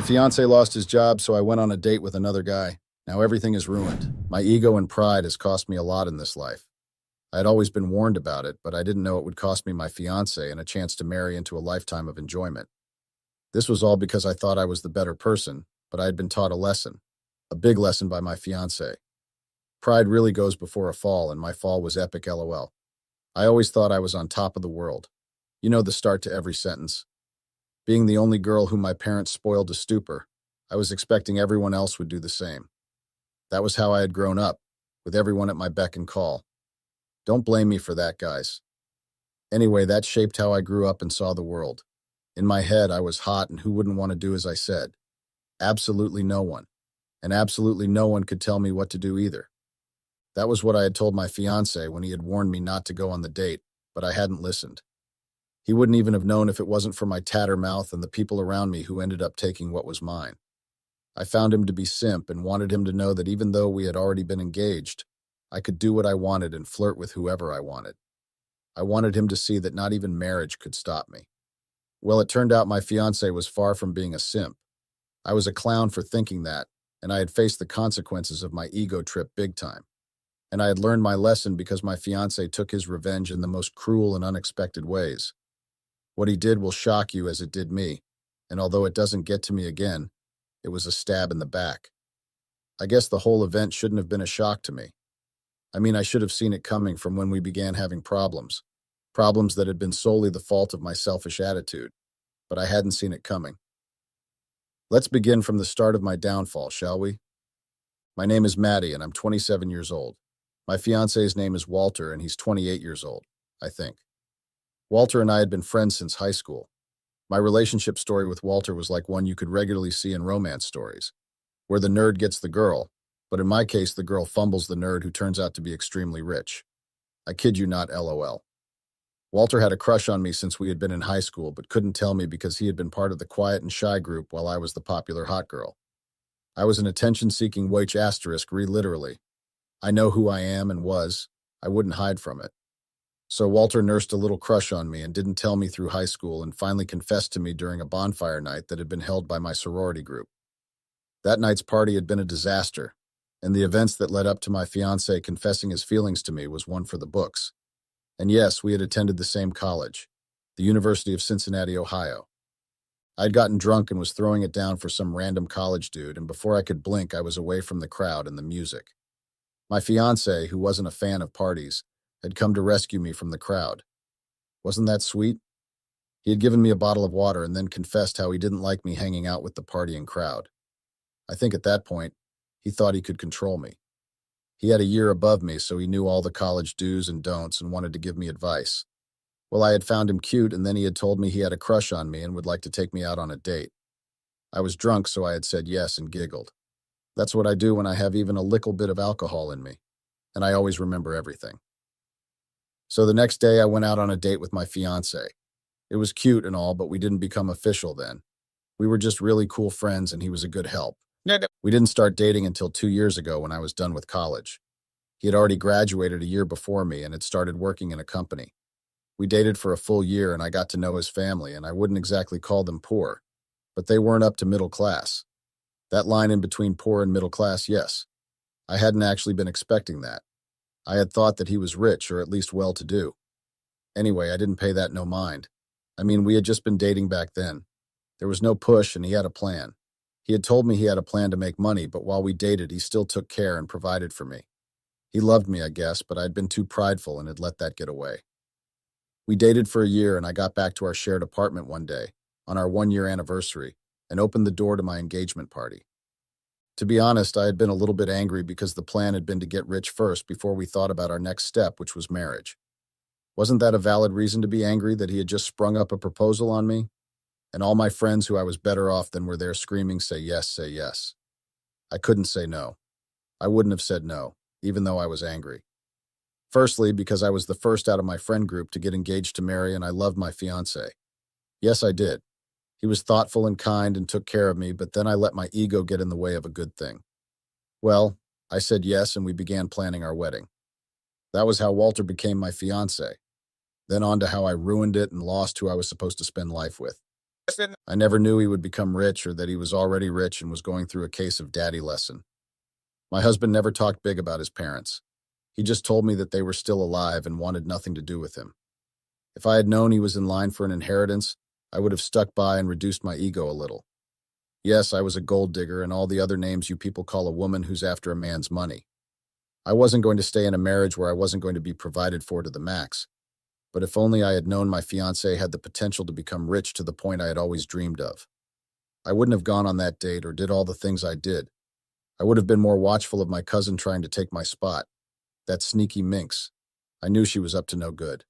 fiancé lost his job, so I went on a date with another guy. Now everything is ruined. My ego and pride has cost me a lot in this life. I had always been warned about it, but I didn't know it would cost me my fiancé and a chance to marry into a lifetime of enjoyment. This was all because I thought I was the better person, but I had been taught a lesson. A big lesson by my fiancé. Pride really goes before a fall, and my fall was epic lol. I always thought I was on top of the world. You know the start to every sentence. Being the only girl whom my parents spoiled to stupor, I was expecting everyone else would do the same. That was how I had grown up, with everyone at my beck and call. Don't blame me for that, guys. Anyway, that shaped how I grew up and saw the world. In my head, I was hot, and who wouldn't want to do as I said? Absolutely no one. And absolutely no one could tell me what to do either. That was what I had told my fiancé when he had warned me not to go on the date, but I hadn't listened. He wouldn't even have known if it wasn't for my tatter mouth and the people around me who ended up taking what was mine. I found him to be simp and wanted him to know that even though we had already been engaged, I could do what I wanted and flirt with whoever I wanted. I wanted him to see that not even marriage could stop me. Well, it turned out my fiancé was far from being a simp. I was a clown for thinking that, and I had faced the consequences of my ego trip big time. And I had learned my lesson because my fiancé took his revenge in the most cruel and unexpected ways. What he did will shock you as it did me, and although it doesn't get to me again, it was a stab in the back. I guess the whole event shouldn't have been a shock to me. I mean, I should have seen it coming from when we began having problems that had been solely the fault of my selfish attitude, but I hadn't seen it coming. Let's begin from the start of my downfall, shall we? My name is Maddie, and I'm 27 years old. My fiancé's name is Walter, and he's 28 years old, I think. Walter and I had been friends since high school. My relationship story with Walter was like one you could regularly see in romance stories, where the nerd gets the girl, but in my case, the girl fumbles the nerd who turns out to be extremely rich. I kid you not, lol. Walter had a crush on me since we had been in high school, but couldn't tell me because he had been part of the quiet and shy group while I was the popular hot girl. I was an attention-seeking witch asterisk, read literally. I know who I am and was. I wouldn't hide from it. So Walter nursed a little crush on me and didn't tell me through high school and finally confessed to me during a bonfire night that had been held by my sorority group. That night's party had been a disaster, and the events that led up to my fiancé confessing his feelings to me was one for the books. And yes, we had attended the same college, the University of Cincinnati, Ohio. I'd gotten drunk and was throwing it down for some random college dude, and before I could blink, I was away from the crowd and the music. My fiancé, who wasn't a fan of parties, had come to rescue me from the crowd. Wasn't that sweet? He had given me a bottle of water and then confessed how he didn't like me hanging out with the partying crowd. I think at that point, he thought he could control me. He had a year above me, so he knew all the college do's and don'ts and wanted to give me advice. Well, I had found him cute, and then he had told me he had a crush on me and would like to take me out on a date. I was drunk, so I had said yes and giggled. That's what I do when I have even a little bit of alcohol in me, and I always remember everything. So the next day, I went out on a date with my fiancé. It was cute and all, but we didn't become official then. We were just really cool friends, and he was a good help. We didn't start dating until 2 years ago when I was done with college. He had already graduated a year before me and had started working in a company. We dated for a full year, and I got to know his family, and I wouldn't exactly call them poor, but they weren't up to middle class. That line in between poor and middle class, yes. I hadn't actually been expecting that. I had thought that he was rich, or at least well-to-do. Anyway, I didn't pay that no mind. I mean, we had just been dating back then. There was no push, and he had a plan. He had told me he had a plan to make money, but while we dated, he still took care and provided for me. He loved me, I guess, but I'd been too prideful and had let that get away. We dated for a year, and I got back to our shared apartment one day, on our 1-year anniversary, and opened the door to my engagement party. To be honest, I had been a little bit angry because the plan had been to get rich first before we thought about our next step, which was marriage. Wasn't that a valid reason to be angry that he had just sprung up a proposal on me? And all my friends who I was better off than were there screaming, say yes, say yes. I couldn't say no. I wouldn't have said no, even though I was angry. Firstly, because I was the first out of my friend group to get engaged to marry, and I loved my fiancé. Yes, I did. He was thoughtful and kind and took care of me, but then I let my ego get in the way of a good thing. Well, I said yes, and we began planning our wedding. That was how Walter became my fiancé. Then on to how I ruined it and lost who I was supposed to spend life with. I never knew he would become rich or that he was already rich and was going through a case of daddy lesson. My husband never talked big about his parents. He just told me that they were still alive and wanted nothing to do with him. If I had known he was in line for an inheritance, I would have stuck by and reduced my ego a little. Yes, I was a gold digger and all the other names you people call a woman who's after a man's money. I wasn't going to stay in a marriage where I wasn't going to be provided for to the max. But if only I had known my fiancé had the potential to become rich to the point I had always dreamed of. I wouldn't have gone on that date or did all the things I did. I would have been more watchful of my cousin trying to take my spot. That sneaky minx. I knew she was up to no good.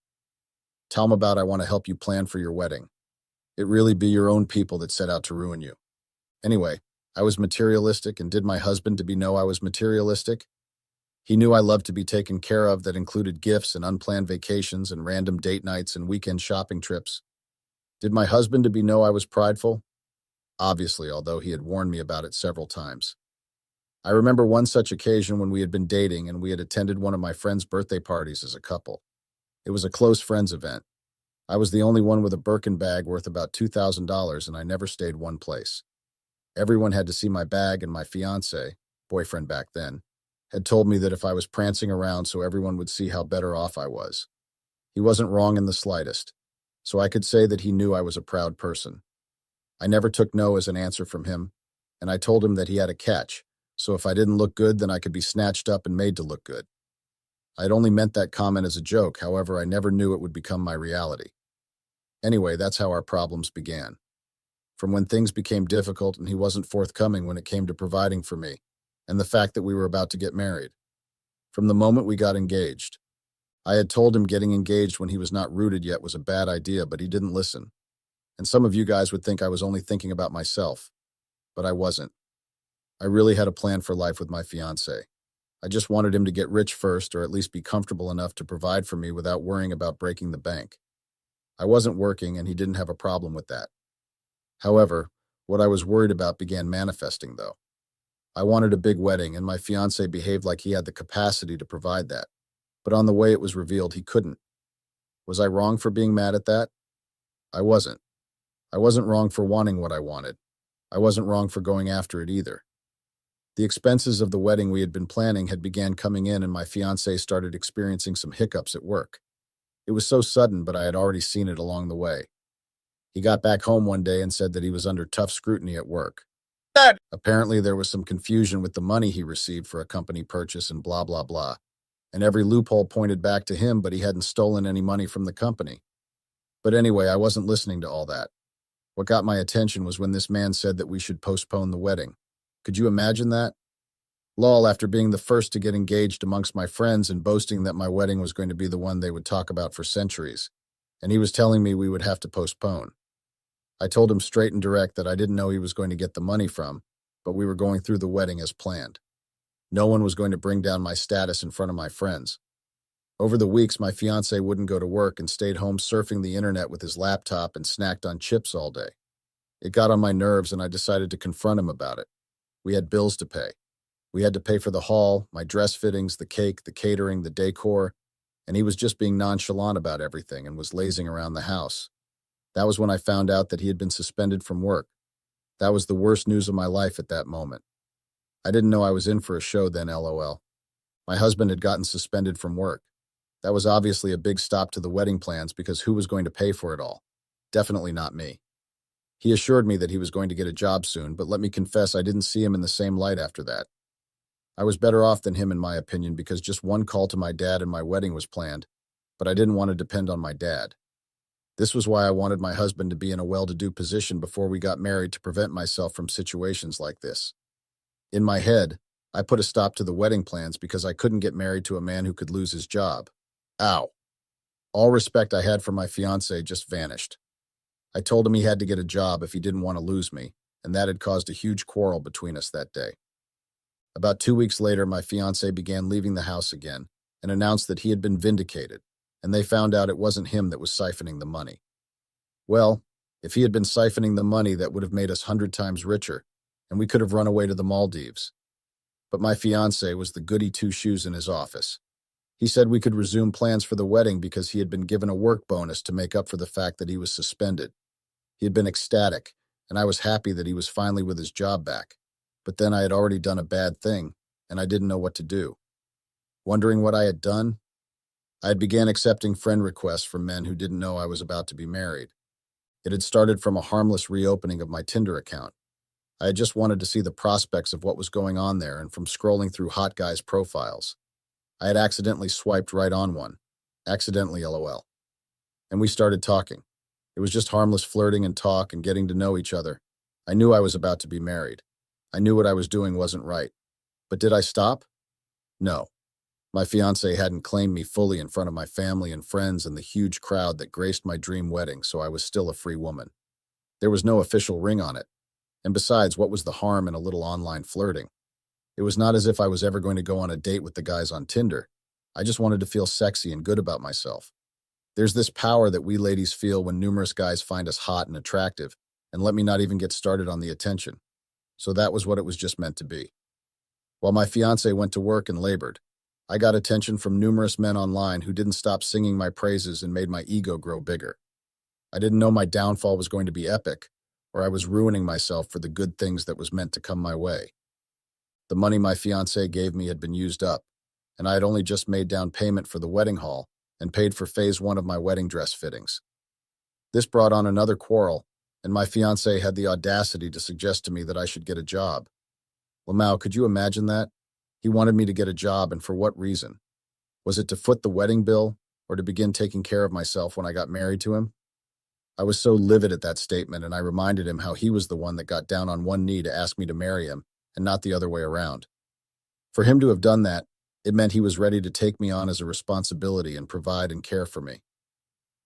Tell him about I want to help you plan for your wedding. It really be your own people that set out to ruin you. Anyway, I was materialistic, and did my husband to be know I was materialistic? He knew I loved to be taken care of, that included gifts and unplanned vacations and random date nights and weekend shopping trips. Did my husband to be know I was prideful? Obviously, although he had warned me about it several times. I remember one such occasion when we had been dating and we had attended one of my friend's birthday parties as a couple. It was a close friends event. I was the only one with a Birkin bag worth about $2,000 and I never stayed one place. Everyone had to see my bag and my fiancé, boyfriend back then, had told me that if I was prancing around so everyone would see how better off I was. He wasn't wrong in the slightest, so I could say that he knew I was a proud person. I never took no as an answer from him, and I told him that he had a catch, so if I didn't look good, then I could be snatched up and made to look good. I had only meant that comment as a joke, however, I never knew it would become my reality. Anyway, that's how our problems began. From when things became difficult and he wasn't forthcoming when it came to providing for me, and the fact that we were about to get married. From the moment we got engaged. I had told him getting engaged when he was not rooted yet was a bad idea, but he didn't listen. And some of you guys would think I was only thinking about myself, but I wasn't. I really had a plan for life with my fiancé. I just wanted him to get rich first, or at least be comfortable enough to provide for me without worrying about breaking the bank. I wasn't working, and he didn't have a problem with that. However, what I was worried about began manifesting, though. I wanted a big wedding, and my fiancé behaved like he had the capacity to provide that. But on the way it was revealed he couldn't. Was I wrong for being mad at that? I wasn't. I wasn't wrong for wanting what I wanted. I wasn't wrong for going after it either. The expenses of the wedding we had been planning had began coming in, and my fiancé started experiencing some hiccups at work. It was so sudden, but I had already seen it along the way. He got back home one day and said that he was under tough scrutiny at work. Apparently, there was some confusion with the money he received for a company purchase and blah, blah, blah. And every loophole pointed back to him, but he hadn't stolen any money from the company. But anyway, I wasn't listening to all that. What got my attention was when this man said that we should postpone the wedding. Could you imagine that? Lol, after being the first to get engaged amongst my friends and boasting that my wedding was going to be the one they would talk about for centuries. And he was telling me we would have to postpone. I told him straight and direct that I didn't know he was going to get the money from, but we were going through the wedding as planned. No one was going to bring down my status in front of my friends. Over the weeks, my fiancé wouldn't go to work and stayed home surfing the internet with his laptop and snacked on chips all day. It got on my nerves and I decided to confront him about it. We had bills to pay. We had to pay for the hall, my dress fittings, the cake, the catering, the decor, and he was just being nonchalant about everything and was lazing around the house. That was when I found out that he had been suspended from work. That was the worst news of my life at that moment. I didn't know I was in for a show then, LOL. My husband had gotten suspended from work. That was obviously a big stop to the wedding plans because who was going to pay for it all? Definitely not me. He assured me that he was going to get a job soon, but let me confess I didn't see him in the same light after that. I was better off than him in my opinion because just one call to my dad and my wedding was planned, but I didn't want to depend on my dad. This was why I wanted my husband to be in a well-to-do position before we got married to prevent myself from situations like this. In my head, I put a stop to the wedding plans because I couldn't get married to a man who could lose his job. Ow. All respect I had for my fiancé just vanished. I told him he had to get a job if he didn't want to lose me, and that had caused a huge quarrel between us that day. About 2 weeks later, my fiancé began leaving the house again and announced that he had been vindicated, and they found out it wasn't him that was siphoning the money. Well, if he had been siphoning the money, that would have made us 100 times richer, and we could have run away to the Maldives. But my fiancé was the goody two-shoes in his office. He said we could resume plans for the wedding because he had been given a work bonus to make up for the fact that he was suspended. He had been ecstatic, and I was happy that he was finally with his job back. But then I had already done a bad thing, and I didn't know what to do. Wondering what I had done, I had began accepting friend requests from men who didn't know I was about to be married. It had started from a harmless reopening of my Tinder account. I had just wanted to see the prospects of what was going on there, and from scrolling through hot guys' profiles, I had accidentally swiped right on one. Accidentally, lol. And we started talking. It was just harmless flirting and talk and getting to know each other. I knew I was about to be married. I knew what I was doing wasn't right. But did I stop? No. My fiancé hadn't claimed me fully in front of my family and friends and the huge crowd that graced my dream wedding, so I was still a free woman. There was no official ring on it. And besides, what was the harm in a little online flirting? It was not as if I was ever going to go on a date with the guys on Tinder. I just wanted to feel sexy and good about myself. There's this power that we ladies feel when numerous guys find us hot and attractive, and let me not even get started on the attention. So that was what it was just meant to be. While my fiancé went to work and labored, I got attention from numerous men online who didn't stop singing my praises and made my ego grow bigger. I didn't know my downfall was going to be epic, or I was ruining myself for the good things that was meant to come my way. The money my fiancé gave me had been used up, and I had only just made down payment for the wedding hall and paid for phase 1 of my wedding dress fittings. This brought on another quarrel, and my fiancé had the audacity to suggest to me that I should get a job. Lamau, could you imagine that? He wanted me to get a job, and for what reason? Was it to foot the wedding bill, or to begin taking care of myself when I got married to him? I was so livid at that statement, and I reminded him how he was the one that got down on one knee to ask me to marry him, and not the other way around. For him to have done that, it meant he was ready to take me on as a responsibility and provide and care for me.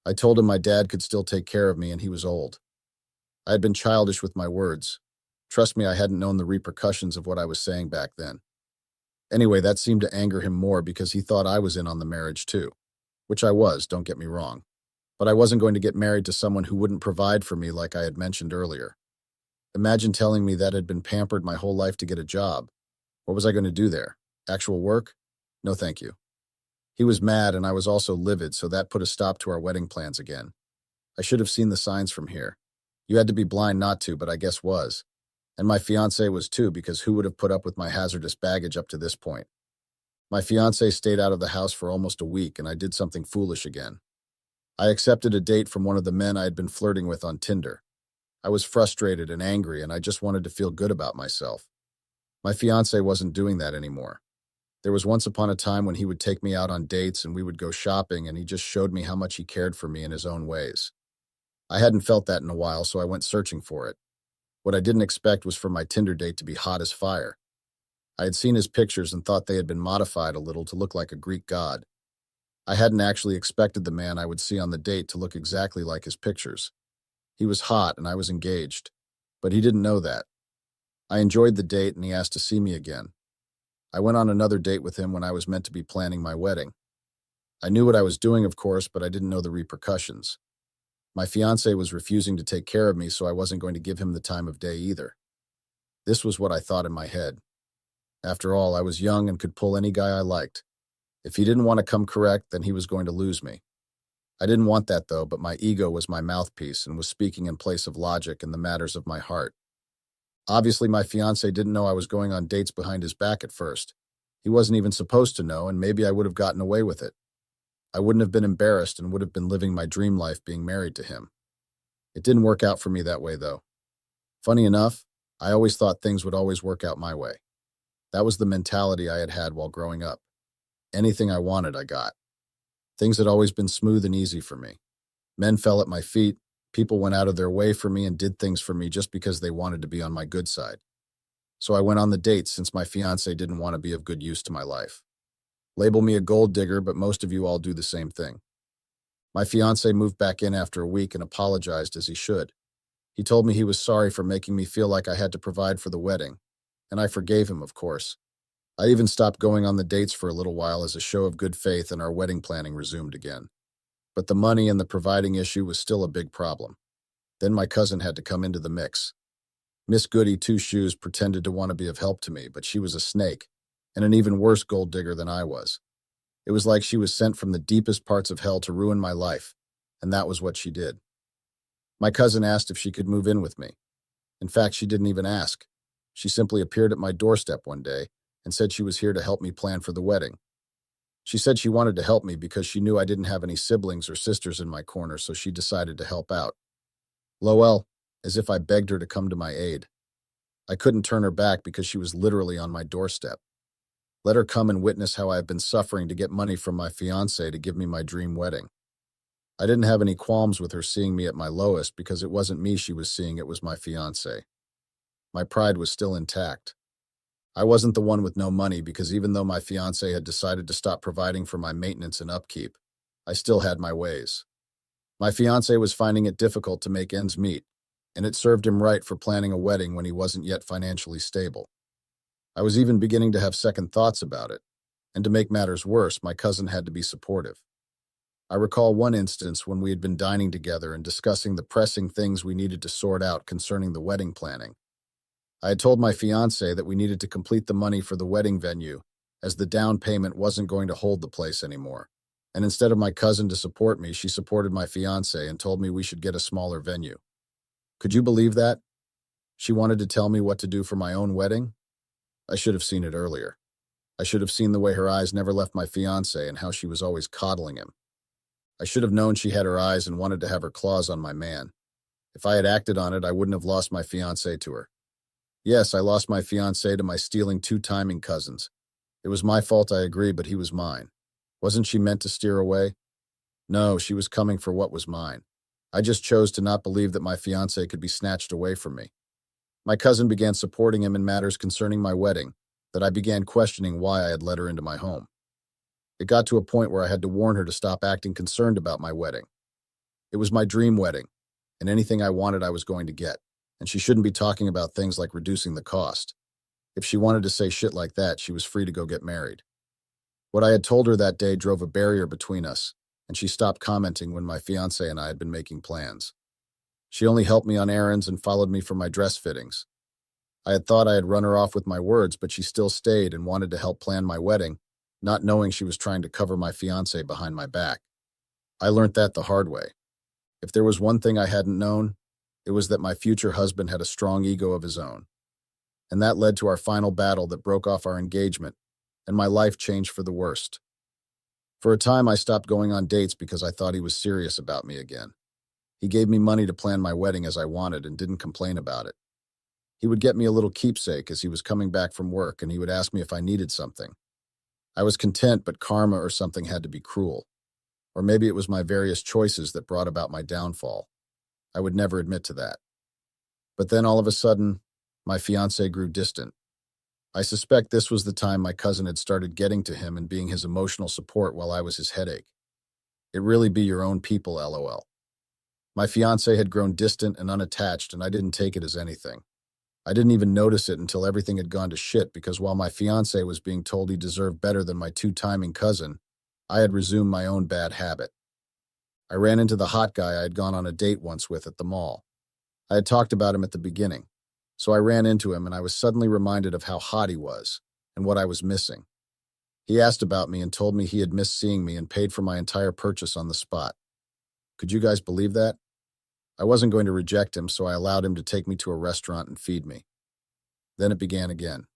I told him my dad could still take care of me, and he was old. I had been childish with my words. Trust me, I hadn't known the repercussions of what I was saying back then. Anyway, that seemed to anger him more because he thought I was in on the marriage too. Which I was, don't get me wrong. But I wasn't going to get married to someone who wouldn't provide for me like I had mentioned earlier. Imagine telling me that I'd been pampered my whole life to get a job. What was I going to do there? Actual work? No, thank you. He was mad, and I was also livid, so that put a stop to our wedding plans again. I should have seen the signs from here. You had to be blind not to, but I guess was. And my fiancé was too, because who would have put up with my hazardous baggage up to this point? My fiancé stayed out of the house for almost a week, and I did something foolish again. I accepted a date from one of the men I had been flirting with on Tinder. I was frustrated and angry, and I just wanted to feel good about myself. My fiancé wasn't doing that anymore. There was once upon a time when he would take me out on dates and we would go shopping, and he just showed me how much he cared for me in his own ways. I hadn't felt that in a while, so I went searching for it. What I didn't expect was for my Tinder date to be hot as fire. I had seen his pictures and thought they had been modified a little to look like a Greek god. I hadn't actually expected the man I would see on the date to look exactly like his pictures. He was hot and I was engaged, but he didn't know that. I enjoyed the date and he asked to see me again. I went on another date with him when I was meant to be planning my wedding. I knew what I was doing, of course, but I didn't know the repercussions. My fiancé was refusing to take care of me, so I wasn't going to give him the time of day either. This was what I thought in my head. After all, I was young and could pull any guy I liked. If he didn't want to come correct, then he was going to lose me. I didn't want that though, but my ego was my mouthpiece and was speaking in place of logic in the matters of my heart. Obviously, my fiancé didn't know I was going on dates behind his back at first. He wasn't even supposed to know, and maybe I would have gotten away with it. I wouldn't have been embarrassed and would have been living my dream life being married to him. It didn't work out for me that way, though. Funny enough, I always thought things would always work out my way. That was the mentality I had had while growing up. Anything I wanted, I got. Things had always been smooth and easy for me. Men fell at my feet, people went out of their way for me and did things for me just because they wanted to be on my good side. So I went on the dates since my fiancé didn't want to be of good use to my life. Label me a gold digger, but most of you all do the same thing. My fiancé moved back in after a week and apologized as he should. He told me he was sorry for making me feel like I had to provide for the wedding, and I forgave him, of course. I even stopped going on the dates for a little while as a show of good faith, and our wedding planning resumed again. But the money and the providing issue was still a big problem. Then my cousin had to come into the mix. Miss Goody Two-Shoes pretended to want to be of help to me, but she was a snake, and an even worse gold digger than I was. It was like she was sent from the deepest parts of hell to ruin my life, and that was what she did. My cousin asked if she could move in with me. In fact, she didn't even ask. She simply appeared at my doorstep one day and said she was here to help me plan for the wedding. She said she wanted to help me because she knew I didn't have any siblings or sisters in my corner, so she decided to help out. Lowell, as if I begged her to come to my aid. I couldn't turn her back because she was literally on my doorstep. Let her come and witness how I have been suffering to get money from my fiancé to give me my dream wedding. I didn't have any qualms with her seeing me at my lowest because it wasn't me she was seeing, it was my fiancé. My pride was still intact. I wasn't the one with no money because even though my fiancé had decided to stop providing for my maintenance and upkeep, I still had my ways. My fiancé was finding it difficult to make ends meet, and it served him right for planning a wedding when he wasn't yet financially stable. I was even beginning to have second thoughts about it, and to make matters worse, my cousin had to be supportive. I recall one instance when we had been dining together and discussing the pressing things we needed to sort out concerning the wedding planning. I had told my fiancé that we needed to complete the money for the wedding venue, as the down payment wasn't going to hold the place anymore. And instead of my cousin to support me, she supported my fiancé and told me we should get a smaller venue. Could you believe that? She wanted to tell me what to do for my own wedding? I should have seen it earlier. I should have seen the way her eyes never left my fiancé and how she was always coddling him. I should have known she had her eyes and wanted to have her claws on my man. If I had acted on it, I wouldn't have lost my fiancé to her. Yes, I lost my fiancé to my stealing two timing cousins. It was my fault, I agree, but he was mine. Wasn't she meant to steer away? No, she was coming for what was mine. I just chose to not believe that my fiancé could be snatched away from me. My cousin began supporting him in matters concerning my wedding, that I began questioning why I had let her into my home. It got to a point where I had to warn her to stop acting concerned about my wedding. It was my dream wedding, and anything I wanted I was going to get, and she shouldn't be talking about things like reducing the cost. If she wanted to say shit like that, she was free to go get married. What I had told her that day drove a barrier between us, and she stopped commenting when my fiancé and I had been making plans. She only helped me on errands and followed me for my dress fittings. I had thought I had run her off with my words, but she still stayed and wanted to help plan my wedding, not knowing she was trying to cover my fiancé behind my back. I learned that the hard way. If there was one thing I hadn't known, it was that my future husband had a strong ego of his own. And that led to our final battle that broke off our engagement, and my life changed for the worst. For a time, I stopped going on dates because I thought he was serious about me again. He gave me money to plan my wedding as I wanted and didn't complain about it. He would get me a little keepsake as he was coming back from work, and he would ask me if I needed something. I was content, but karma or something had to be cruel. Or maybe it was my various choices that brought about my downfall. I would never admit to that. But then all of a sudden, my fiancé grew distant. I suspect this was the time my cousin had started getting to him and being his emotional support while I was his headache. It really be your own people, LOL. My fiancé had grown distant and unattached, and I didn't take it as anything. I didn't even notice it until everything had gone to shit because while my fiancé was being told he deserved better than my two-timing cousin, I had resumed my own bad habit. I ran into the hot guy I had gone on a date once with at the mall. I had talked about him at the beginning, so I ran into him and I was suddenly reminded of how hot he was and what I was missing. He asked about me and told me he had missed seeing me and paid for my entire purchase on the spot. Could you guys believe that? I wasn't going to reject him, so I allowed him to take me to a restaurant and feed me. Then it began again.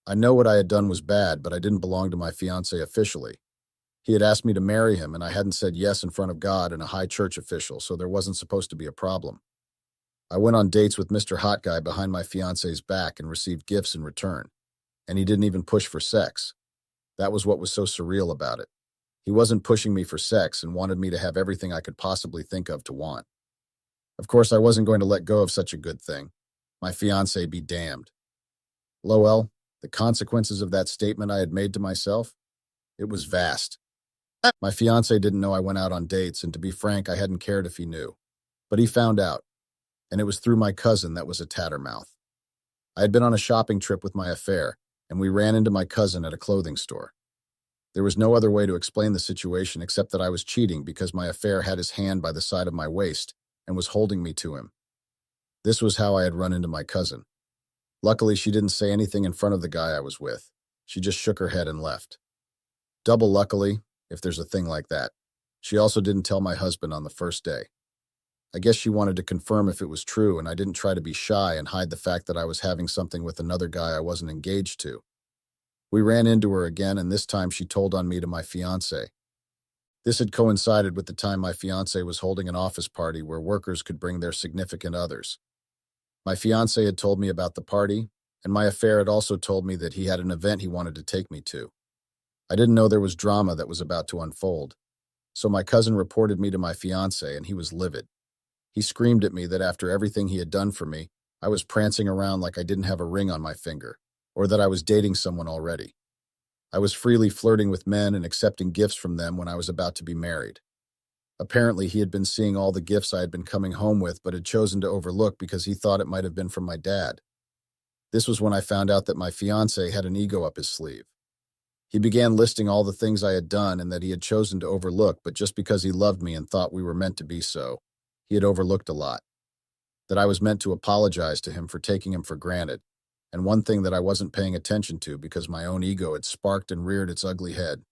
I know what I had done was bad, but I didn't belong to my fiancé officially. He had asked me to marry him, and I hadn't said yes in front of God and a high church official, so there wasn't supposed to be a problem. I went on dates with Mr. Hot Guy behind my fiancé's back and received gifts in return, and he didn't even push for sex. That was what was so surreal about it. He wasn't pushing me for sex and wanted me to have everything I could possibly think of to want. Of course, I wasn't going to let go of such a good thing. My fiancé be damned. Lowell, the consequences of that statement I had made to myself? It was vast. My fiancé didn't know I went out on dates, and to be frank, I hadn't cared if he knew. But he found out, and it was through my cousin that was a tattermouth. I had been on a shopping trip with my affair, and we ran into my cousin at a clothing store. There was no other way to explain the situation except that I was cheating because my affair had his hand by the side of my waist and was holding me to him. This was how I had run into my cousin. Luckily, she didn't say anything in front of the guy I was with. She just shook her head and left. Double luckily, if there's a thing like that. She also didn't tell my husband on the first day. I guess she wanted to confirm if it was true, and I didn't try to be shy and hide the fact that I was having something with another guy I wasn't engaged to. We ran into her again, and this time she told on me to my fiancé. This had coincided with the time my fiancé was holding an office party where workers could bring their significant others. My fiancé had told me about the party, and my affair had also told me that he had an event he wanted to take me to. I didn't know there was drama that was about to unfold, so my cousin reported me to my fiancé, and he was livid. He screamed at me that after everything he had done for me, I was prancing around like I didn't have a ring on my finger, or that I was dating someone already. I was freely flirting with men and accepting gifts from them when I was about to be married. Apparently, he had been seeing all the gifts I had been coming home with, but had chosen to overlook because he thought it might have been from my dad. This was when I found out that my fiancé had an ego up his sleeve. He began listing all the things I had done and that he had chosen to overlook, but just because he loved me and thought we were meant to be so, he had overlooked a lot. That I was meant to apologize to him for taking him for granted, and one thing that I wasn't paying attention to because my own ego had sparked and reared its ugly head.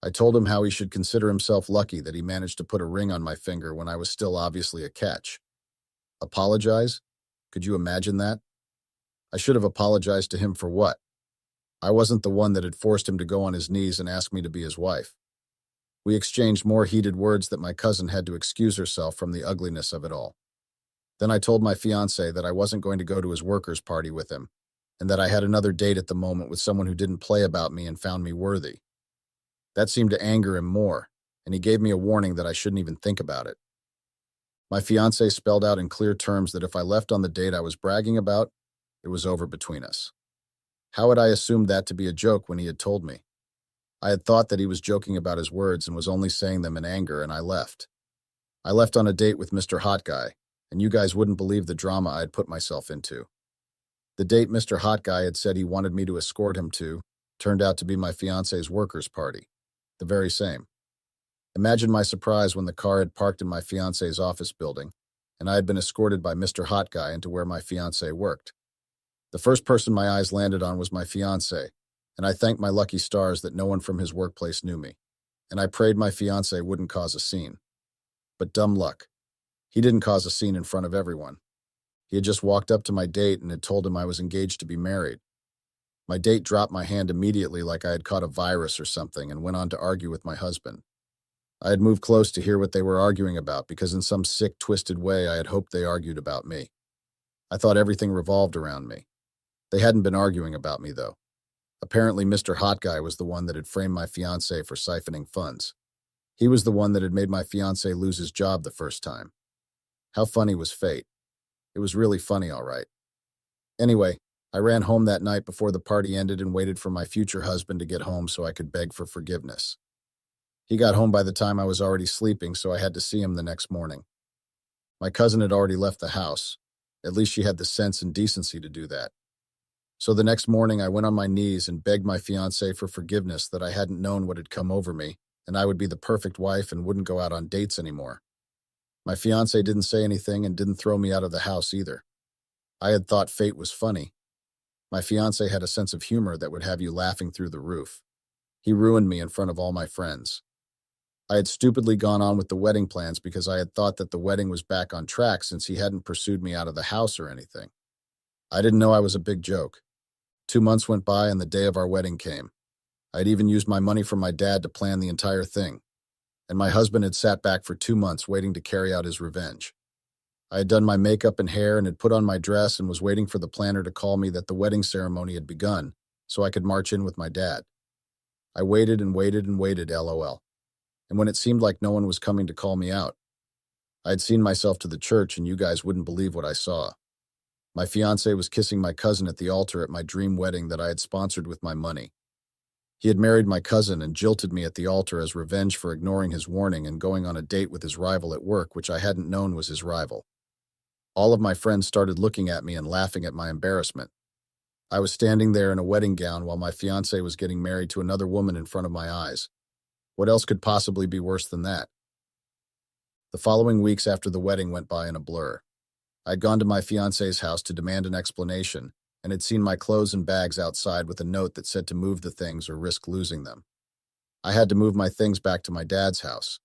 I told him how he should consider himself lucky that he managed to put a ring on my finger when I was still obviously a catch. Apologize? Could you imagine that? I should have apologized to him for what? I wasn't the one that had forced him to go on his knees and ask me to be his wife. We exchanged more heated words that my cousin had to excuse herself from the ugliness of it all. Then I told my fiancé that I wasn't going to go to his workers' party with him, and that I had another date at the moment with someone who didn't play about me and found me worthy. That seemed to anger him more, and he gave me a warning that I shouldn't even think about it. My fiancé spelled out in clear terms that if I left on the date I was bragging about, it was over between us. How had I assumed that to be a joke when he had told me? I had thought that he was joking about his words and was only saying them in anger, and I left. I left on a date with Mr. Hot Guy, and you guys wouldn't believe the drama I had put myself into. The date Mr. Hot Guy had said he wanted me to escort him to turned out to be my fiancé's workers' party. The very same. Imagine my surprise when the car had parked in my fiancé's office building, and I had been escorted by Mr. Hot Guy into where my fiancé worked. The first person my eyes landed on was my fiancé, and I thanked my lucky stars that no one from his workplace knew me, and I prayed my fiancé wouldn't cause a scene. But dumb luck. He didn't cause a scene in front of everyone. He had just walked up to my date and had told him I was engaged to be married. My date dropped my hand immediately like I had caught a virus or something and went on to argue with my husband. I had moved close to hear what they were arguing about because in some sick, twisted way I had hoped they argued about me. I thought everything revolved around me. They hadn't been arguing about me, though. Apparently, Mr. Hot Guy was the one that had framed my fiancé for siphoning funds. He was the one that had made my fiancé lose his job the first time. How funny was fate? It was really funny, all right. Anyway, I ran home that night before the party ended and waited for my future husband to get home so I could beg for forgiveness. He got home by the time I was already sleeping, so I had to see him the next morning. My cousin had already left the house. At least she had the sense and decency to do that. So the next morning I went on my knees and begged my fiancé for forgiveness that I hadn't known what had come over me, and I would be the perfect wife and wouldn't go out on dates anymore. My fiancé didn't say anything and didn't throw me out of the house either. I had thought fate was funny. My fiancé had a sense of humor that would have you laughing through the roof. He ruined me in front of all my friends. I had stupidly gone on with the wedding plans because I had thought that the wedding was back on track since he hadn't pursued me out of the house or anything. I didn't know I was a big joke. 2 months went by and the day of our wedding came. I had even used my money from my dad to plan the entire thing. And my husband had sat back for 2 months waiting to carry out his revenge. I had done my makeup and hair and had put on my dress and was waiting for the planner to call me that the wedding ceremony had begun so I could march in with my dad. I waited and waited and waited, LOL. And when it seemed like no one was coming to call me out, I had seen myself to the church and you guys wouldn't believe what I saw. My fiancé was kissing my cousin at the altar at my dream wedding that I had sponsored with my money. He had married my cousin and jilted me at the altar as revenge for ignoring his warning and going on a date with his rival at work, which I hadn't known was his rival. All of my friends started looking at me and laughing at my embarrassment. I was standing there in a wedding gown while my fiancé was getting married to another woman in front of my eyes. What else could possibly be worse than that? The following weeks after the wedding went by in a blur. I had gone to my fiancé's house to demand an explanation and had seen my clothes and bags outside with a note that said to move the things or risk losing them. I had to move my things back to my dad's house.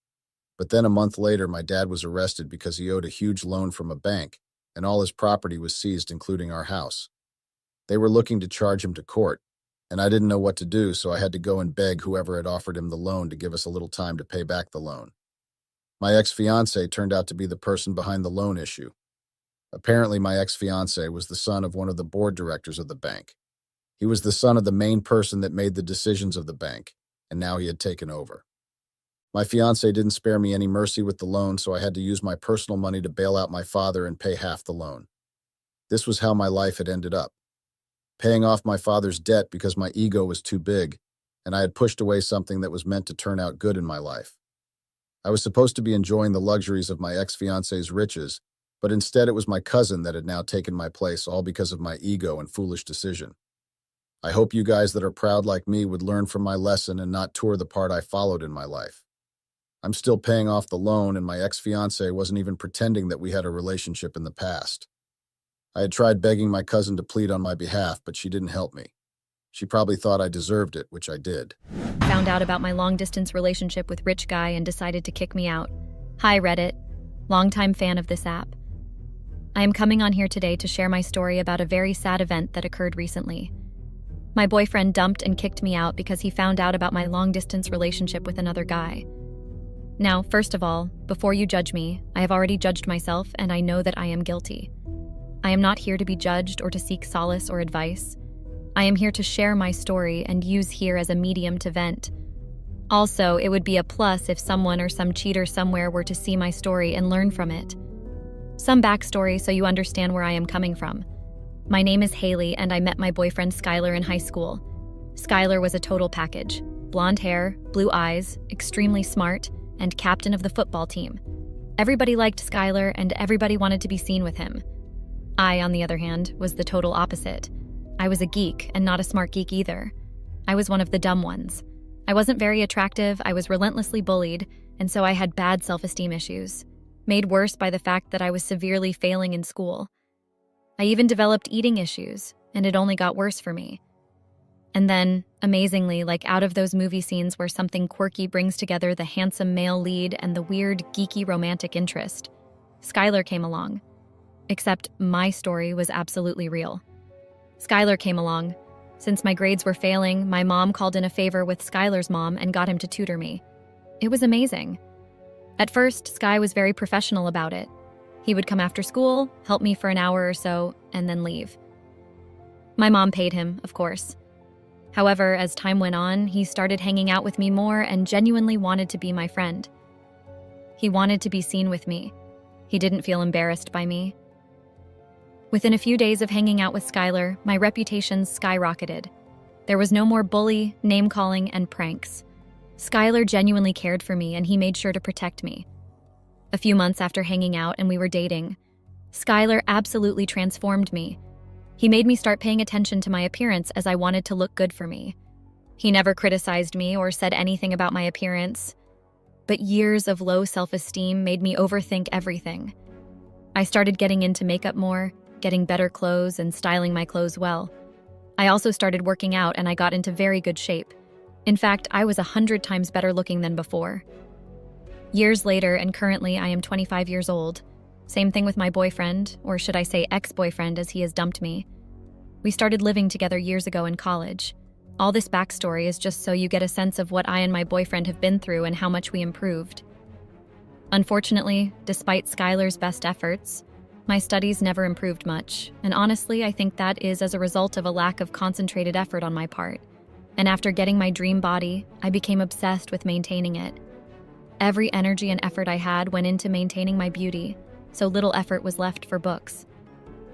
But then a month later, my dad was arrested because he owed a huge loan from a bank, and all his property was seized, including our house. They were looking to charge him to court, and I didn't know what to do, so I had to go and beg whoever had offered him the loan to give us a little time to pay back the loan. My ex-fiancé turned out to be the person behind the loan issue. Apparently, my ex-fiancé was the son of one of the board directors of the bank. He was the son of the main person that made the decisions of the bank, and now he had taken over. My fiancé didn't spare me any mercy with the loan, so I had to use my personal money to bail out my father and pay half the loan. This was how my life had ended up. Paying off my father's debt because my ego was too big, and I had pushed away something that was meant to turn out good in my life. I was supposed to be enjoying the luxuries of my ex-fiancé's riches, but instead it was my cousin that had now taken my place, all because of my ego and foolish decision. I hope you guys that are proud like me would learn from my lesson and not tour the part I followed in my life. I'm still paying off the loan, and my ex-fiancé wasn't even pretending that we had a relationship in the past. I had tried begging my cousin to plead on my behalf, but she didn't help me. She probably thought I deserved it, which I did. Found out about my long-distance relationship with rich guy and decided to kick me out. Hi, Reddit. Longtime fan of this app. I am coming on here today to share my story about a very sad event that occurred recently. My boyfriend dumped and kicked me out because he found out about my long-distance relationship with another guy. Now, first of all, before you judge me, I have already judged myself and I know that I am guilty. I am not here to be judged or to seek solace or advice. I am here to share my story and use here as a medium to vent. Also, it would be a plus if someone or some cheater somewhere were to see my story and learn from it. Some backstory so you understand where I am coming from. My name is Haley and I met my boyfriend Skylar in high school. Skylar was a total package. Blonde hair, blue eyes, extremely smart, and captain of the football team. Everybody liked Skylar and everybody wanted to be seen with him. I, on the other hand, was the total opposite. I was a geek and not a smart geek either. I was one of the dumb ones. I wasn't very attractive, I was relentlessly bullied, and so I had bad self-esteem issues, made worse by the fact that I was severely failing in school. I even developed eating issues, and it only got worse for me. And then, amazingly, like out of those movie scenes where something quirky brings together the handsome male lead and the weird, geeky romantic interest, Skylar came along. Except my story was absolutely real. Skylar came along. Since my grades were failing, my mom called in a favor with Skylar's mom and got him to tutor me. It was amazing. At first, Sky was very professional about it. He would come after school, help me for an hour or so, and then leave. My mom paid him, of course. However, as time went on, he started hanging out with me more and genuinely wanted to be my friend. He wanted to be seen with me. He didn't feel embarrassed by me. Within a few days of hanging out with Skylar, my reputation skyrocketed. There was no more bully, name-calling, and pranks. Skylar genuinely cared for me and he made sure to protect me. A few months after hanging out and we were dating, Skylar absolutely transformed me. He made me start paying attention to my appearance as I wanted to look good for me. He never criticized me or said anything about my appearance, but years of low self-esteem made me overthink everything. I started getting into makeup more, getting better clothes, and styling my clothes well. I also started working out and I got into very good shape. In fact, I was 100 times better looking than before. Years later, and currently I am 25 years old. Same thing with my boyfriend, or should I say ex-boyfriend, as he has dumped me. We started living together years ago in college. All this backstory is just so you get a sense of what I and my boyfriend have been through and how much we improved. Unfortunately, despite Skylar's best efforts, my studies never improved much, and honestly, I think that is as a result of a lack of concentrated effort on my part. And after getting my dream body, I became obsessed with maintaining it. Every energy and effort I had went into maintaining my beauty, so little effort was left for books.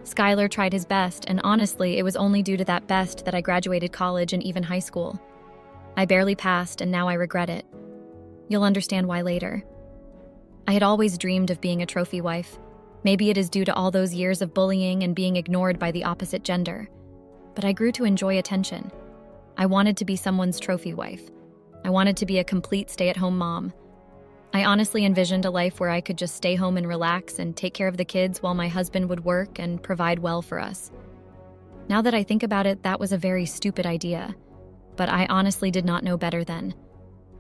Skylar tried his best, and honestly, it was only due to that best that I graduated college and even high school. I barely passed, and now I regret it. You'll understand why later. I had always dreamed of being a trophy wife. Maybe it is due to all those years of bullying and being ignored by the opposite gender. But I grew to enjoy attention. I wanted to be someone's trophy wife. I wanted to be a complete stay-at-home mom. I honestly envisioned a life where I could just stay home and relax and take care of the kids while my husband would work and provide well for us. Now that I think about it, that was a very stupid idea. But I honestly did not know better then.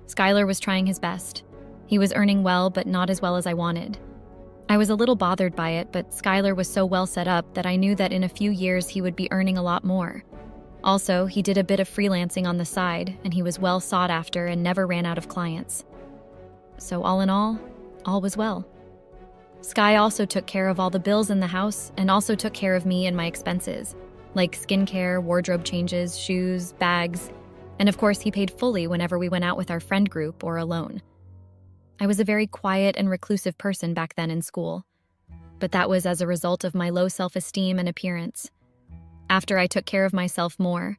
Skylar was trying his best. He was earning well, but not as well as I wanted. I was a little bothered by it, but Skylar was so well set up that I knew that in a few years he would be earning a lot more. Also, he did a bit of freelancing on the side, and he was well sought after and never ran out of clients. So all in all was well. Sky also took care of all the bills in the house and also took care of me and my expenses, like skincare, wardrobe changes, shoes, bags, and of course he paid fully whenever we went out with our friend group or alone. I was a very quiet and reclusive person back then in school, but that was as a result of my low self-esteem and appearance. After I took care of myself more,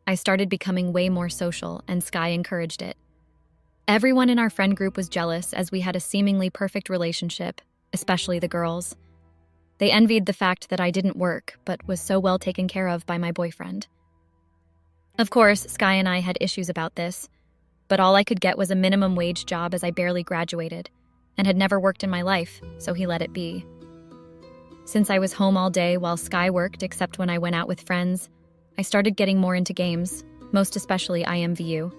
I started becoming way more social, and Sky encouraged it. Everyone in our friend group was jealous as we had a seemingly perfect relationship, especially the girls. They envied the fact that I didn't work, but was so well taken care of by my boyfriend. Of course, Sky and I had issues about this, but all I could get was a minimum wage job as I barely graduated and had never worked in my life, so he let it be. Since I was home all day while Sky worked except when I went out with friends, I started getting more into games, most especially IMVU.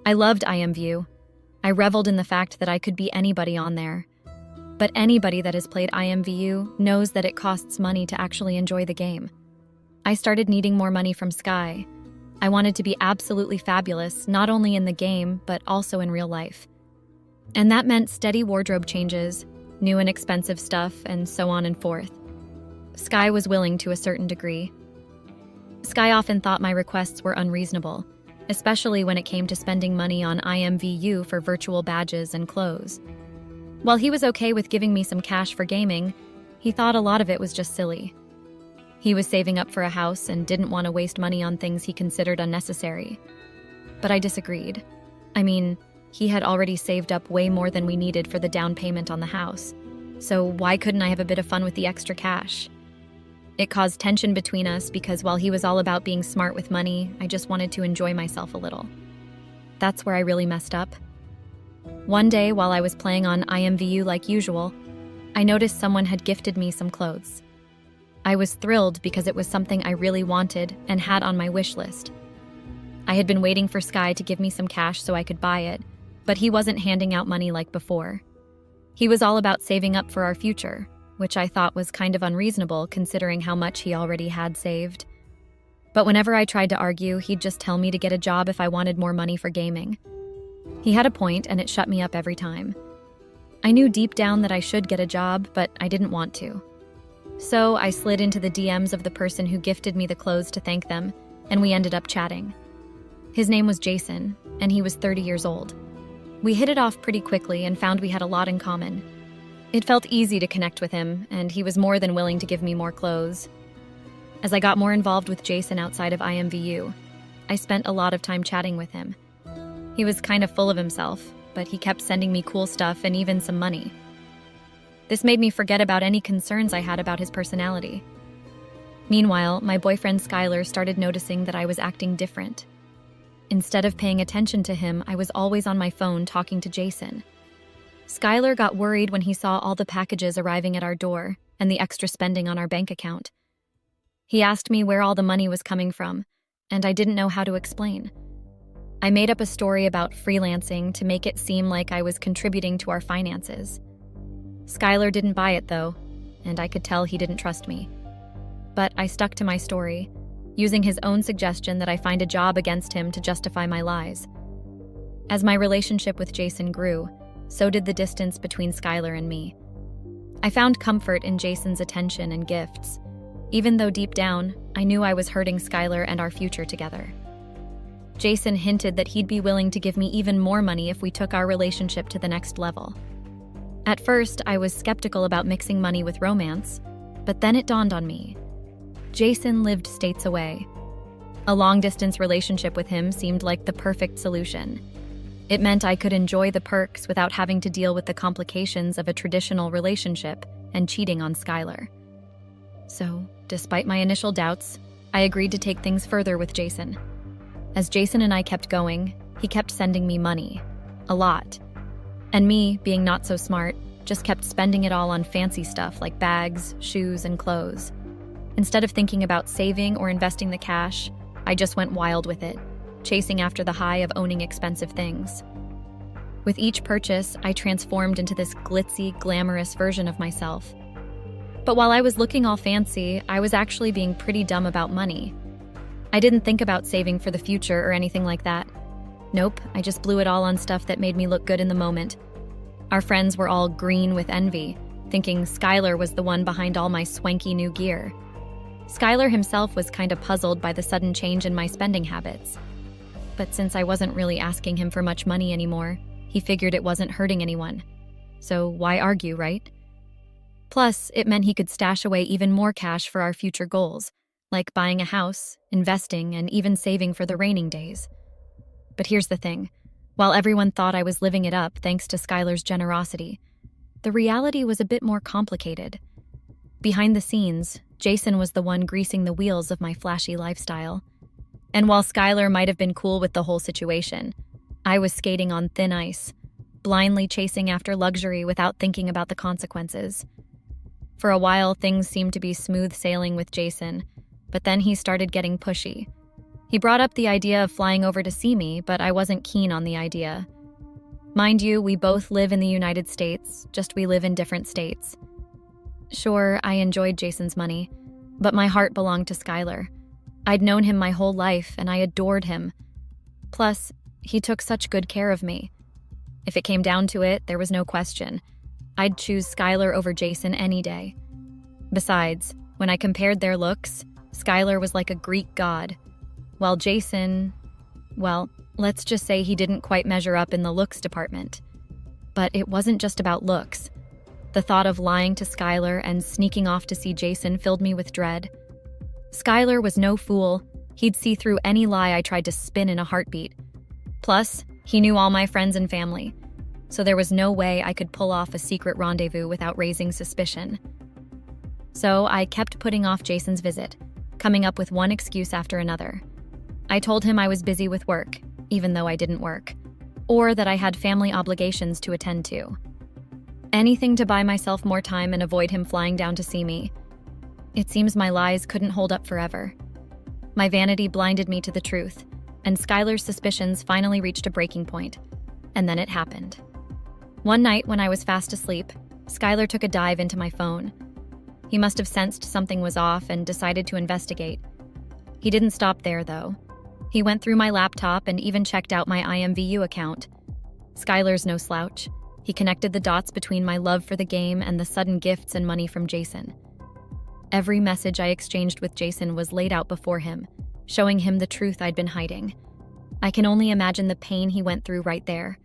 I loved IMVU. I reveled in the fact that I could be anybody on there. But anybody that has played IMVU knows that it costs money to actually enjoy the game. I started needing more money from Sky. I wanted to be absolutely fabulous, not only in the game, but also in real life. And that meant steady wardrobe changes, new and expensive stuff, and so on and forth. Sky was willing to a certain degree. Sky often thought my requests were unreasonable, especially when it came to spending money on IMVU for virtual badges and clothes. While he was okay with giving me some cash for gaming, he thought a lot of it was just silly. He was saving up for a house and didn't want to waste money on things he considered unnecessary. But I disagreed. I mean, he had already saved up way more than we needed for the down payment on the house. So why couldn't I have a bit of fun with the extra cash? It caused tension between us because while he was all about being smart with money, I just wanted to enjoy myself a little. That's where I really messed up. One day, while I was playing on IMVU like usual, I noticed someone had gifted me some clothes. I was thrilled because it was something I really wanted and had on my wish list. I had been waiting for Sky to give me some cash so I could buy it, but he wasn't handing out money like before. He was all about saving up for our future, which I thought was kind of unreasonable considering how much he already had saved. But whenever I tried to argue, he'd just tell me to get a job if I wanted more money for gaming. He had a point, and it shut me up every time. I knew deep down that I should get a job, but I didn't want to. So I slid into the DMs of the person who gifted me the clothes to thank them, and we ended up chatting. His name was Jason, and he was 30 years old. We hit it off pretty quickly and found we had a lot in common. It felt easy to connect with him, and he was more than willing to give me more clothes. As I got more involved with Jason outside of IMVU, I spent a lot of time chatting with him. He was kind of full of himself, but he kept sending me cool stuff and even some money. This made me forget about any concerns I had about his personality. Meanwhile, my boyfriend Skylar started noticing that I was acting different. Instead of paying attention to him, I was always on my phone talking to Jason. Skylar got worried when he saw all the packages arriving at our door and the extra spending on our bank account. He asked me where all the money was coming from, and I didn't know how to explain. I made up a story about freelancing to make it seem like I was contributing to our finances. Skylar didn't buy it though, and I could tell he didn't trust me. But I stuck to my story, using his own suggestion that I find a job against him to justify my lies. As my relationship with Jason grew, so did the distance between Skylar and me. I found comfort in Jason's attention and gifts, even though deep down, I knew I was hurting Skylar and our future together. Jason hinted that he'd be willing to give me even more money if we took our relationship to the next level. At first, I was skeptical about mixing money with romance, but then it dawned on me. Jason lived states away. A long-distance relationship with him seemed like the perfect solution. It meant I could enjoy the perks without having to deal with the complications of a traditional relationship and cheating on Skylar. So, despite my initial doubts, I agreed to take things further with Jason. As Jason and I kept going, he kept sending me money. A lot. And me, being not so smart, just kept spending it all on fancy stuff like bags, shoes, and clothes. Instead of thinking about saving or investing the cash, I just went wild with it, chasing after the high of owning expensive things. With each purchase, I transformed into this glitzy, glamorous version of myself. But while I was looking all fancy, I was actually being pretty dumb about money. I didn't think about saving for the future or anything like that. Nope, I just blew it all on stuff that made me look good in the moment. Our friends were all green with envy, thinking Skylar was the one behind all my swanky new gear. Skylar himself was kind of puzzled by the sudden change in my spending habits. But since I wasn't really asking him for much money anymore, he figured it wasn't hurting anyone. So why argue, right? Plus, it meant he could stash away even more cash for our future goals, like buying a house, investing, and even saving for the raining days. But here's the thing. While everyone thought I was living it up thanks to Skylar's generosity, the reality was a bit more complicated. Behind the scenes, Jason was the one greasing the wheels of my flashy lifestyle. And while Skylar might have been cool with the whole situation, I was skating on thin ice, blindly chasing after luxury without thinking about the consequences. For a while, things seemed to be smooth sailing with Jason, but then he started getting pushy. He brought up the idea of flying over to see me, but I wasn't keen on the idea. Mind you, we both live in the United States, just we live in different states. Sure, I enjoyed Jason's money, but my heart belonged to Skylar. I'd known him my whole life, and I adored him. Plus, he took such good care of me. If it came down to it, there was no question. I'd choose Skylar over Jason any day. Besides, when I compared their looks, Skylar was like a Greek god, while Jason, well, let's just say he didn't quite measure up in the looks department. But it wasn't just about looks. The thought of lying to Skylar and sneaking off to see Jason filled me with dread. Skylar was no fool. He'd see through any lie I tried to spin in a heartbeat. Plus, he knew all my friends and family, so there was no way I could pull off a secret rendezvous without raising suspicion. So I kept putting off Jason's visit, coming up with one excuse after another. I told him I was busy with work, even though I didn't work, or that I had family obligations to attend to. Anything to buy myself more time and avoid him flying down to see me. It seems my lies couldn't hold up forever. My vanity blinded me to the truth, and Skylar's suspicions finally reached a breaking point. And then it happened. One night when I was fast asleep, Skylar took a dive into my phone. He must have sensed something was off and decided to investigate. He didn't stop there, though. He went through my laptop and even checked out my IMVU account. Skylar's no slouch. He connected the dots between my love for the game and the sudden gifts and money from Jason. Every message I exchanged with Jason was laid out before him, showing him the truth I'd been hiding. I can only imagine the pain he went through right there.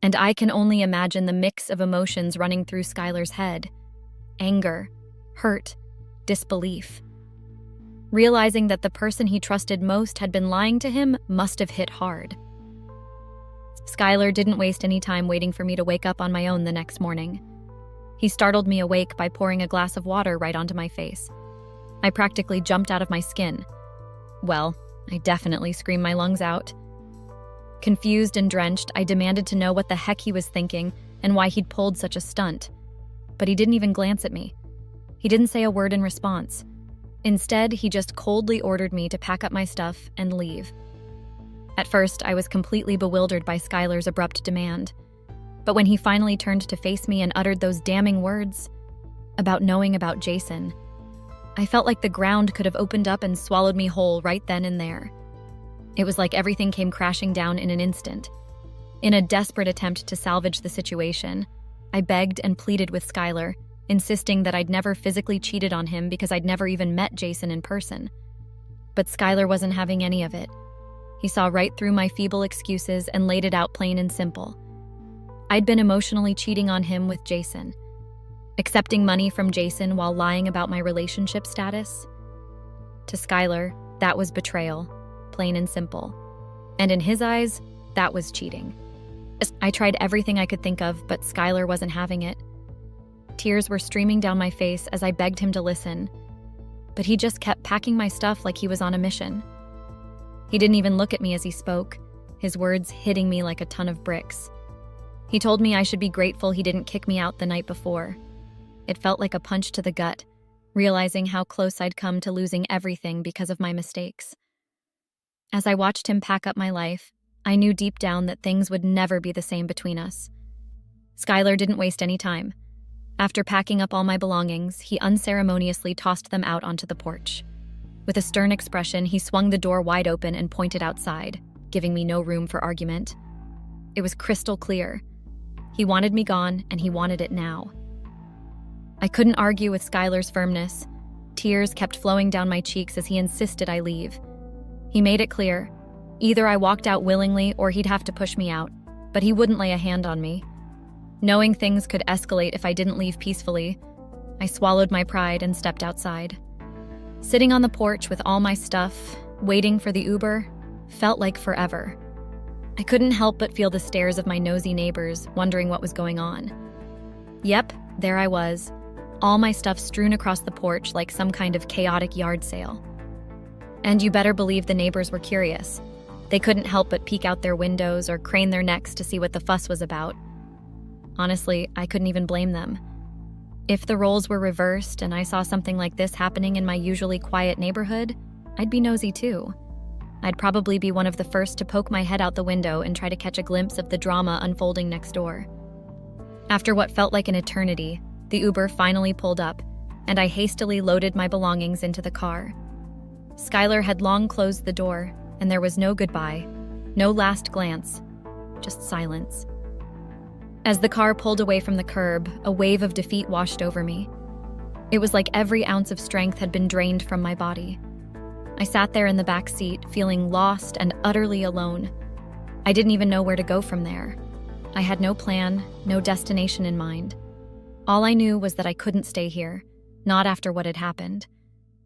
And I can only imagine the mix of emotions running through Skylar's head. Anger, hurt, disbelief. Realizing that the person he trusted most had been lying to him must have hit hard. Skylar didn't waste any time waiting for me to wake up on my own the next morning. He startled me awake by pouring a glass of water right onto my face. I practically jumped out of my skin. Well, I definitely screamed my lungs out. Confused and drenched, I demanded to know what the heck he was thinking and why he'd pulled such a stunt. But he didn't even glance at me. He didn't say a word in response. Instead, he just coldly ordered me to pack up my stuff and leave. At first, I was completely bewildered by Skylar's abrupt demand. But when he finally turned to face me and uttered those damning words about knowing about Jason, I felt like the ground could have opened up and swallowed me whole right then and there. It was like everything came crashing down in an instant. In a desperate attempt to salvage the situation, I begged and pleaded with Skylar, insisting that I'd never physically cheated on him because I'd never even met Jason in person. But Skylar wasn't having any of it. He saw right through my feeble excuses and laid it out plain and simple. I'd been emotionally cheating on him with Jason. Accepting money from Jason while lying about my relationship status? To Skylar, that was betrayal, plain and simple. And in his eyes, that was cheating. I tried everything I could think of, but Skylar wasn't having it. Tears were streaming down my face as I begged him to listen, but he just kept packing my stuff like he was on a mission. He didn't even look at me as he spoke, his words hitting me like a ton of bricks. He told me I should be grateful he didn't kick me out the night before. It felt like a punch to the gut, realizing how close I'd come to losing everything because of my mistakes. As I watched him pack up my life, I knew deep down that things would never be the same between us. Skylar didn't waste any time. After packing up all my belongings, he unceremoniously tossed them out onto the porch. With a stern expression, he swung the door wide open and pointed outside, giving me no room for argument. It was crystal clear. He wanted me gone, and he wanted it now. I couldn't argue with Skylar's firmness. Tears kept flowing down my cheeks as he insisted I leave. He made it clear. Either I walked out willingly or he'd have to push me out, but he wouldn't lay a hand on me. Knowing things could escalate if I didn't leave peacefully, I swallowed my pride and stepped outside. Sitting on the porch with all my stuff, waiting for the Uber, felt like forever. I couldn't help but feel the stares of my nosy neighbors, wondering what was going on. Yep, there I was, all my stuff strewn across the porch like some kind of chaotic yard sale. And you better believe the neighbors were curious. They couldn't help but peek out their windows or crane their necks to see what the fuss was about. Honestly, I couldn't even blame them. If the roles were reversed and I saw something like this happening in my usually quiet neighborhood, I'd be nosy too. I'd probably be one of the first to poke my head out the window and try to catch a glimpse of the drama unfolding next door. After what felt like an eternity, the Uber finally pulled up, and I hastily loaded my belongings into the car. Skylar had long closed the door, and there was no goodbye, no last glance, just silence. As the car pulled away from the curb, a wave of defeat washed over me. It was like every ounce of strength had been drained from my body. I sat there in the back seat, feeling lost and utterly alone. I didn't even know where to go from there. I had no plan, no destination in mind. All I knew was that I couldn't stay here, not after what had happened.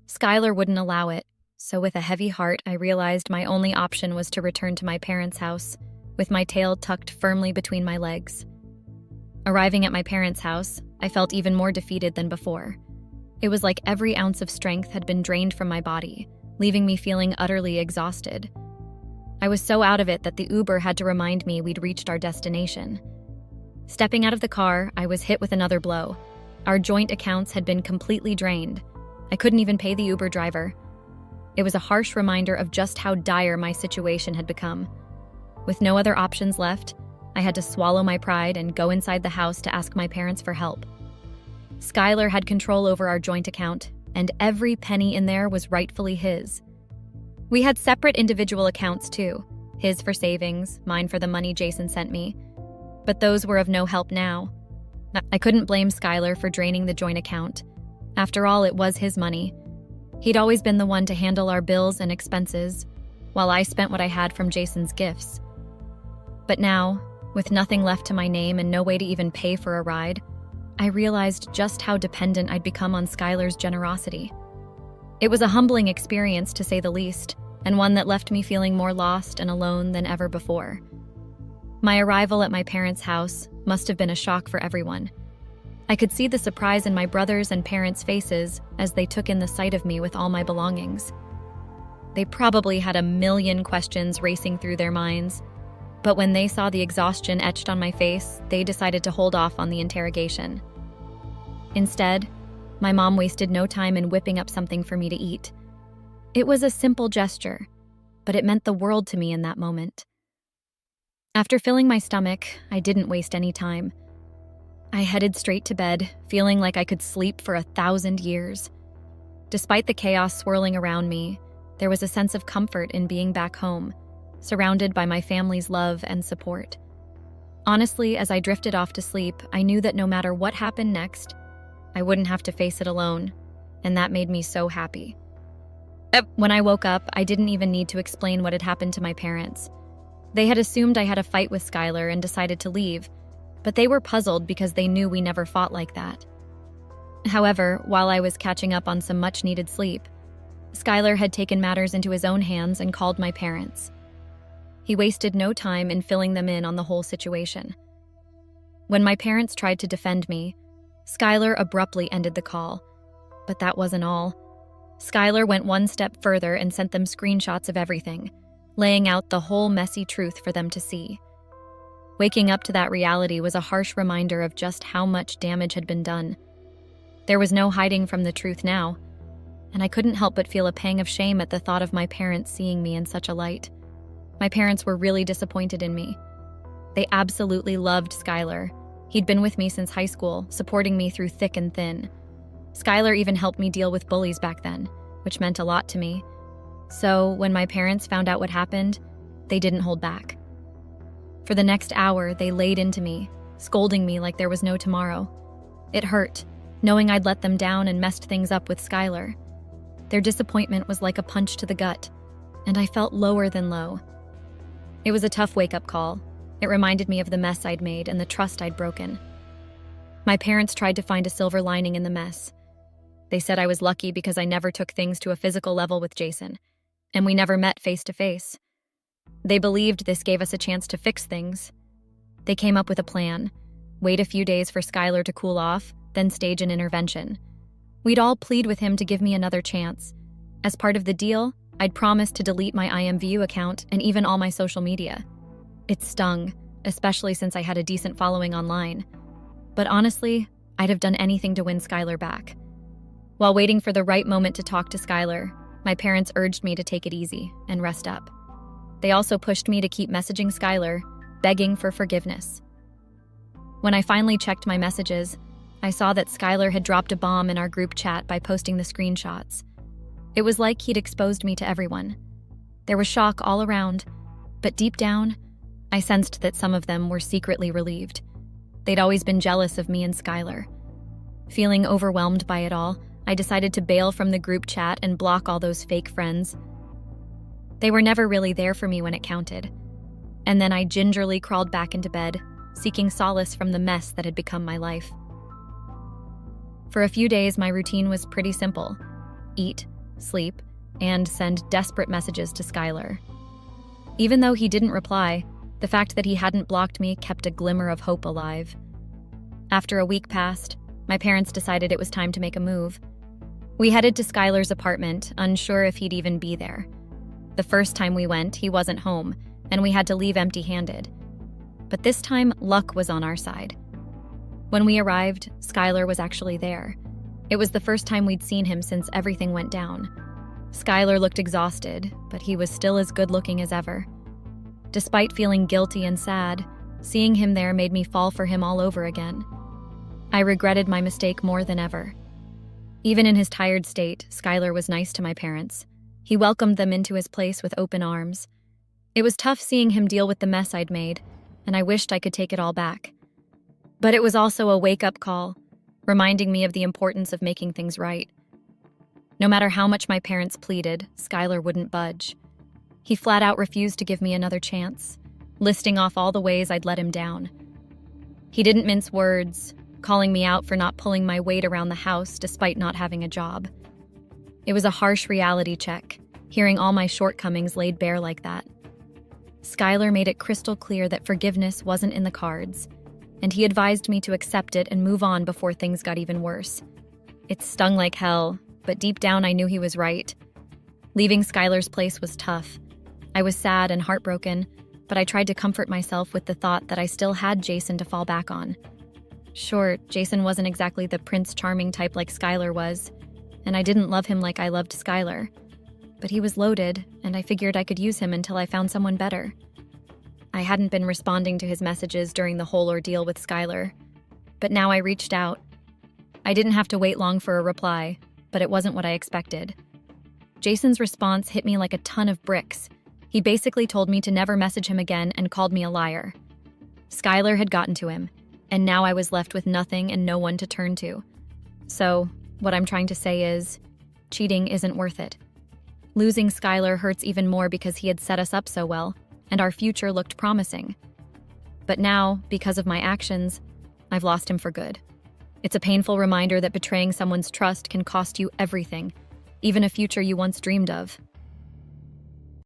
Skylar wouldn't allow it, so with a heavy heart, I realized my only option was to return to my parents' house, with my tail tucked firmly between my legs. Arriving at my parents' house, I felt even more defeated than before. It was like every ounce of strength had been drained from my body, leaving me feeling utterly exhausted. I was so out of it that the Uber had to remind me we'd reached our destination. Stepping out of the car, I was hit with another blow. Our joint accounts had been completely drained. I couldn't even pay the Uber driver. It was a harsh reminder of just how dire my situation had become. With no other options left, I had to swallow my pride and go inside the house to ask my parents for help. Skylar had control over our joint account, and every penny in there was rightfully his. We had separate individual accounts too, his for savings, mine for the money Jason sent me. But those were of no help now. I couldn't blame Skylar for draining the joint account. After all, it was his money. He'd always been the one to handle our bills and expenses, while I spent what I had from Jason's gifts. But now, with nothing left to my name and no way to even pay for a ride, I realized just how dependent I'd become on Skylar's generosity. It was a humbling experience, to say the least, and one that left me feeling more lost and alone than ever before. My arrival at my parents' house must have been a shock for everyone. I could see the surprise in my brothers' and parents' faces as they took in the sight of me with all my belongings. They probably had a million questions racing through their minds, but when they saw the exhaustion etched on my face, they decided to hold off on the interrogation. Instead, my mom wasted no time in whipping up something for me to eat. It was a simple gesture, but it meant the world to me in that moment. After filling my stomach, I didn't waste any time. I headed straight to bed, feeling like I could sleep for 1,000 years. Despite the chaos swirling around me, there was a sense of comfort in being back home, surrounded by my family's love and support. Honestly, as I drifted off to sleep, I knew that no matter what happened next, I wouldn't have to face it alone, and that made me so happy. When I woke up, I didn't even need to explain what had happened to my parents. They had assumed I had a fight with Skylar and decided to leave, but they were puzzled because they knew we never fought like that. However, while I was catching up on some much-needed sleep, Skylar had taken matters into his own hands and called my parents. He wasted no time in filling them in on the whole situation. When my parents tried to defend me, Skylar abruptly ended the call. But that wasn't all. Skylar went one step further and sent them screenshots of everything, laying out the whole messy truth for them to see. Waking up to that reality was a harsh reminder of just how much damage had been done. There was no hiding from the truth now, and I couldn't help but feel a pang of shame at the thought of my parents seeing me in such a light. My parents were really disappointed in me. They absolutely loved Skylar. He'd been with me since high school, supporting me through thick and thin. Skylar even helped me deal with bullies back then, which meant a lot to me. So when my parents found out what happened, they didn't hold back. For the next hour, they laid into me, scolding me like there was no tomorrow. It hurt, knowing I'd let them down and messed things up with Skylar. Their disappointment was like a punch to the gut, and I felt lower than low. It was a tough wake-up call. It reminded me of the mess I'd made and the trust I'd broken. My parents tried to find a silver lining in the mess. They said I was lucky because I never took things to a physical level with Jason, and we never met face to face. They believed this gave us a chance to fix things. They came up with a plan: wait a few days for Skylar to cool off, then stage an intervention. We'd all plead with him to give me another chance. As part of the deal, I'd promised to delete my IMVU account and even all my social media. It stung, especially since I had a decent following online. But honestly, I'd have done anything to win Skylar back. While waiting for the right moment to talk to Skylar, my parents urged me to take it easy and rest up. They also pushed me to keep messaging Skylar, begging for forgiveness. When I finally checked my messages, I saw that Skylar had dropped a bomb in our group chat by posting the screenshots. It was like he'd exposed me to everyone. There was shock all around, but deep down, I sensed that some of them were secretly relieved. They'd always been jealous of me and Skylar. Feeling overwhelmed by it all, I decided to bail from the group chat and block all those fake friends. They were never really there for me when it counted. And then I gingerly crawled back into bed, seeking solace from the mess that had become my life. For a few days, my routine was pretty simple: eat, sleep, and send desperate messages to Skylar. Even though he didn't reply, the fact that he hadn't blocked me kept a glimmer of hope alive. After a week passed, my parents decided it was time to make a move. We headed to Skylar's apartment, unsure if he'd even be there. The first time we went, he wasn't home, and we had to leave empty-handed. But this time, luck was on our side. When we arrived, Skylar was actually there. It was the first time we'd seen him since everything went down. Skylar looked exhausted, but he was still as good-looking as ever. Despite feeling guilty and sad, seeing him there made me fall for him all over again. I regretted my mistake more than ever. Even in his tired state, Skylar was nice to my parents. He welcomed them into his place with open arms. It was tough seeing him deal with the mess I'd made, and I wished I could take it all back. But it was also a wake-up call, reminding me of the importance of making things right. No matter how much my parents pleaded, Skylar wouldn't budge. He flat out refused to give me another chance, listing off all the ways I'd let him down. He didn't mince words, calling me out for not pulling my weight around the house despite not having a job. It was a harsh reality check, hearing all my shortcomings laid bare like that. Skylar made it crystal clear that forgiveness wasn't in the cards, and he advised me to accept it and move on before things got even worse. It stung like hell, but deep down I knew he was right. Leaving Skylar's place was tough. I was sad and heartbroken, but I tried to comfort myself with the thought that I still had Jason to fall back on. Sure, Jason wasn't exactly the Prince Charming type like Skylar was, and I didn't love him like I loved Skylar. But he was loaded, and I figured I could use him until I found someone better. I hadn't been responding to his messages during the whole ordeal with Skylar, but now I reached out. I didn't have to wait long for a reply, but it wasn't what I expected. Jason's response hit me like a ton of bricks. He basically told me to never message him again and called me a liar. Skylar had gotten to him, and now I was left with nothing and no one to turn to. So, what I'm trying to say is, cheating isn't worth it. Losing Skylar hurts even more because he had set us up so well, and our future looked promising. But now, because of my actions, I've lost him for good. It's a painful reminder that betraying someone's trust can cost you everything, even a future you once dreamed of.